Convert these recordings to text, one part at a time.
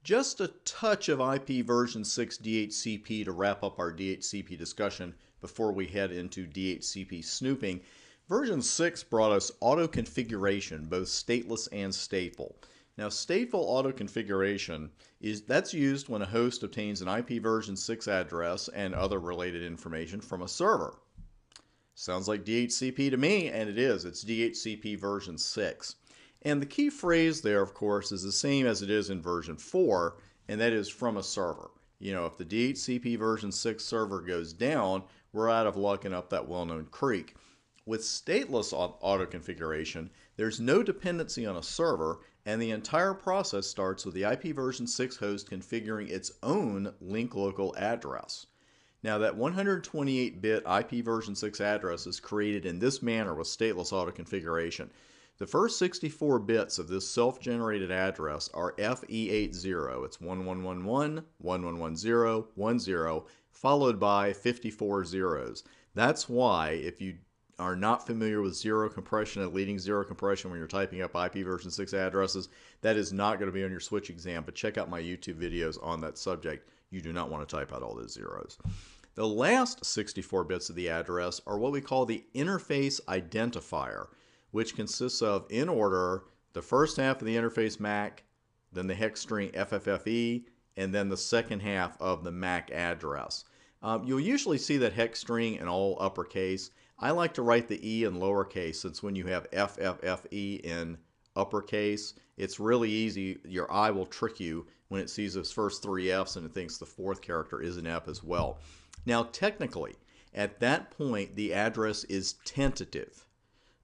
Just a touch of IP version 6 DHCP to wrap up our DHCP discussion before we head into DHCP snooping. Version 6 brought us auto configuration, both stateless and stateful. Now, stateful auto configuration that's used when a host obtains an IP version 6 address and other related information from a server. Sounds like DHCP to me, and it is. It's DHCP version 6. And the key phrase there, of course, is the same as it is in version 4, and that is from a server. You know, if the DHCP version 6 server goes down, we're out of luck and up that well-known creek. With stateless auto configuration, there's no dependency on a server, and the entire process starts with the IP version 6 host configuring its own link local address. Now, that 128-bit IP version 6 address is created in this manner with stateless auto configuration. The first 64 bits of this self-generated address are FE80. It's 1111, 1110, 10, followed by 54 zeros. That's why, if you are not familiar with zero compression and leading zero compression when you're typing up IP version 6 addresses, that is not going to be on your switch exam, but check out my YouTube videos on that subject. You do not want to type out all those zeros. The last 64 bits of the address are what we call the interface identifier, which consists of, in order, the first half of the interface MAC, then the hex string FFFE, and then the second half of the MAC address. You'll usually see that hex string in all uppercase. I like to write the E in lowercase, since when you have FFFE in uppercase, it's really easy. Your eye will trick you when it sees those first three F's and it thinks the fourth character is an F as well. Now, technically, at that point, the address is tentative.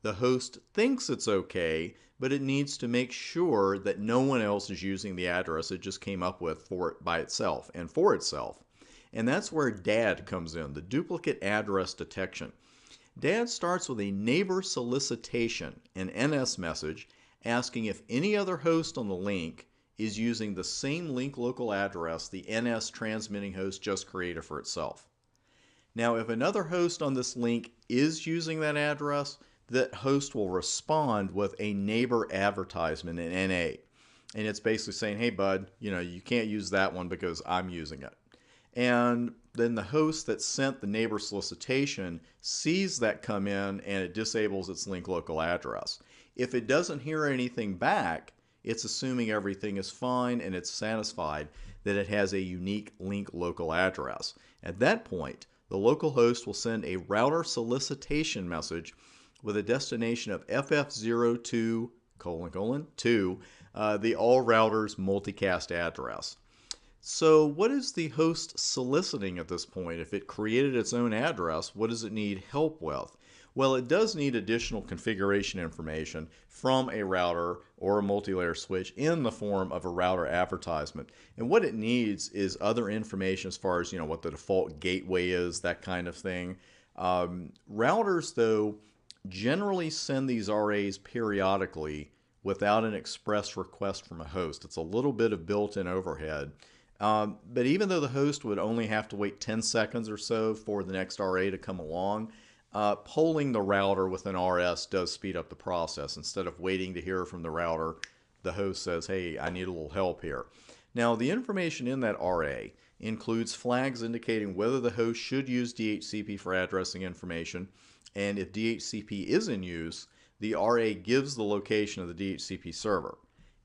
The host thinks it's okay, but it needs to make sure that no one else is using the address it just came up with for it by itself and for itself. And that's where DAD comes in, the duplicate address detection. DAD starts with a neighbor solicitation, an NS message, asking if any other host on the link is using the same link local address the NS transmitting host just created for itself. Now, if another host on this link is using that address, that host will respond with a neighbor advertisement in NA. And it's basically saying, hey, bud, you can't use that one because I'm using it. And then the host that sent the neighbor solicitation sees that come in and it disables its link local address. If it doesn't hear anything back, it's assuming everything is fine and it's satisfied that it has a unique link local address. At that point, the local host will send a router solicitation message with a destination of FF02:2, the all routers multicast address. So what is the host soliciting at this point? If it created its own address, what does it need help with? Well, it does need additional configuration information from a router or a multi-layer switch in the form of a router advertisement. And what it needs is other information as far as, what the default gateway is, that kind of thing. Routers, though, generally send these RAs periodically without an express request from a host. It's a little bit of built-in overhead. But even though the host would only have to wait 10 seconds or so for the next RA to come along, polling the router with an RS does speed up the process. Instead of waiting to hear from the router, the host says, hey, I need a little help here. Now, the information in that RA includes flags indicating whether the host should use DHCP for addressing information, and if DHCP is in use, the RA gives the location of the DHCP server.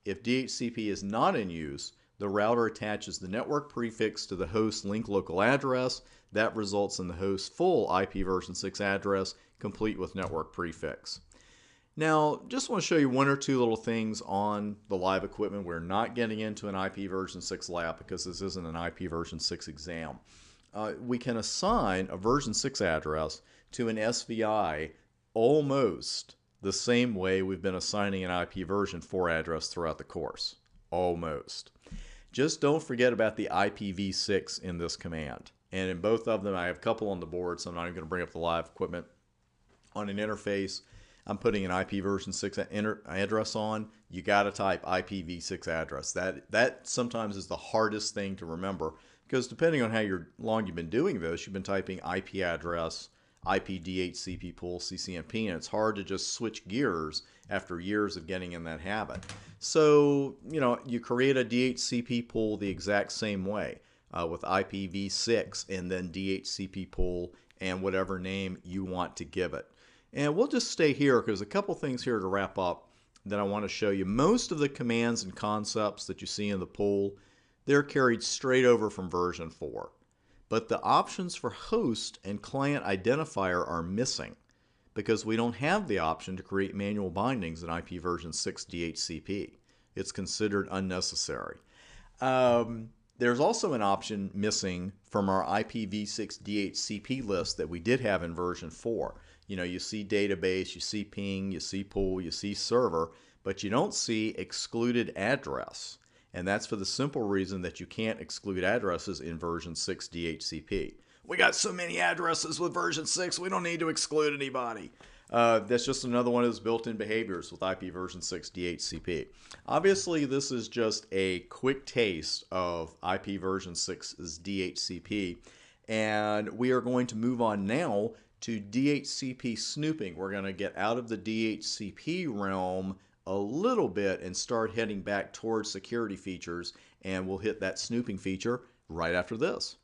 If DHCP is not in use, the router attaches the network prefix to the host's link local address. That results in the host's full IP version 6 address, complete with network prefix. Now, just want to show you one or two little things on the live equipment. We're not getting into an IP version 6 lab because this isn't an IP version 6 exam. We can assign a version 6 address to an SVI almost the same way we've been assigning an IP version 4 address throughout the course. Almost. Just don't forget about the IPv6 in this command. And in both of them, I have a couple on the board, so I'm not even going to bring up the live equipment. On an interface, I'm putting an IP version 6 address on. You got to type IPv6 address. That sometimes is the hardest thing to remember, because depending on how long you've been doing this, you've been typing IP address, IP DHCP pool CCNP, and it's hard to just switch gears after years of getting in that habit. So, you create a DHCP pool the exact same way with IPv6 and then DHCP pool and whatever name you want to give it. And we'll just stay here because a couple things here to wrap up that I want to show you. Most of the commands and concepts that you see in the pool, they're carried straight over from version 4. But the options for host and client identifier are missing because we don't have the option to create manual bindings in IP version 6 DHCP. It's considered unnecessary. There's also an option missing from our IPv6 DHCP list that we did have in version 4. You see database, you see ping, you see pool, you see server, but you don't see excluded address. And that's for the simple reason that you can't exclude addresses in version 6 DHCP. We got so many addresses with version 6, we don't need to exclude anybody. That's just another one of those built-in behaviors with IP version 6 DHCP. Obviously, this is just a quick taste of IP version 6's DHCP, and we are going to move on now to DHCP snooping. We're going to get out of the DHCP realm a little bit and start heading back towards security features, and we'll hit that snooping feature right after this.